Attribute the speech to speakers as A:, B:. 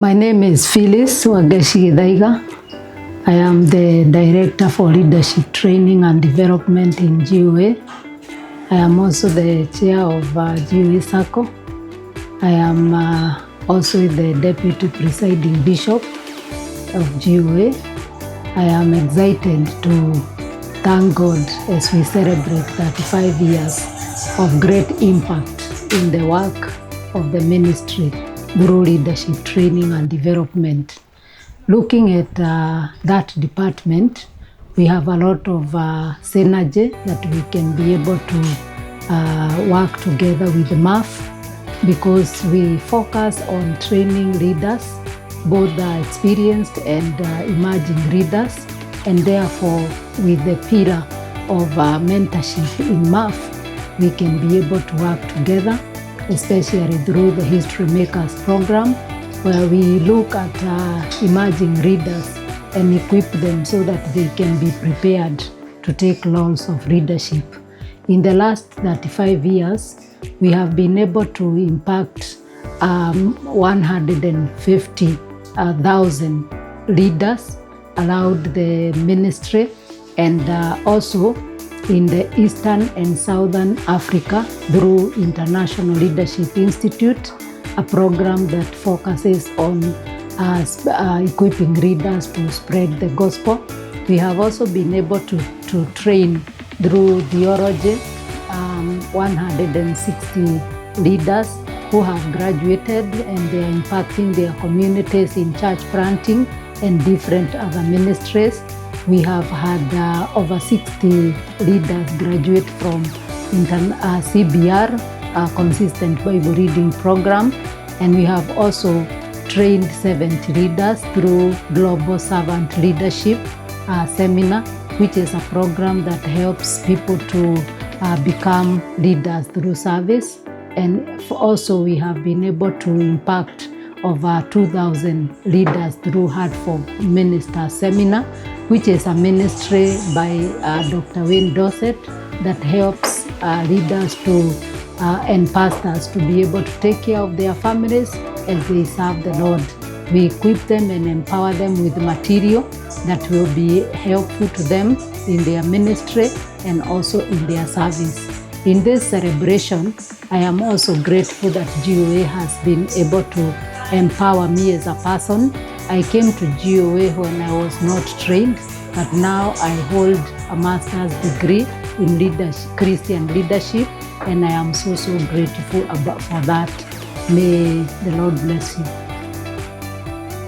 A: My name is Philis. I am the Director for Leadership Training and Development in GOA. I am also the Chair of GOA Circle. I am also the Deputy Presiding Bishop of GOA. I am excited to thank God as we celebrate 35 years of great impact in the work of the ministry through leadership training and development. Looking at that department, we have a lot of synergy that we can be able to work together with MAF, because we focus on training leaders, both experienced and emerging leaders, and therefore with the pillar of mentorship in MAF, we can be able to work together, especially through the History Makers program, where we look at emerging leaders and equip them so that they can be prepared to take roles of leadership. In the last 35 years, we have been able to impact 150,000 leaders around the ministry, and also in the Eastern and Southern Africa through International Leadership Institute, a program that focuses on equipping leaders to spread the gospel. We have also been able to train through theology 160 leaders who have graduated, and they are impacting their communities in church planting and different other ministries. We have had over 60 leaders graduate from CBR, Consistent Bible Reading Program, and we have also trained 70 leaders through Global Servant Leadership Seminar, which is a program that helps people to become leaders through service. And also we have been able to impact over 2,000 leaders through Heart for Minister Seminar, which is a ministry by Dr. Wayne Dorset that helps leaders to and pastors to be able to take care of their families as they serve the Lord. We equip them and empower them with material that will be helpful to them in their ministry and also in their service. In this celebration, I am also grateful that GOA has been able to empower me as a person. I came to GOA when I was not trained, but now I hold a master's degree in leadership, Christian leadership, and I am so grateful for that. May the Lord bless you.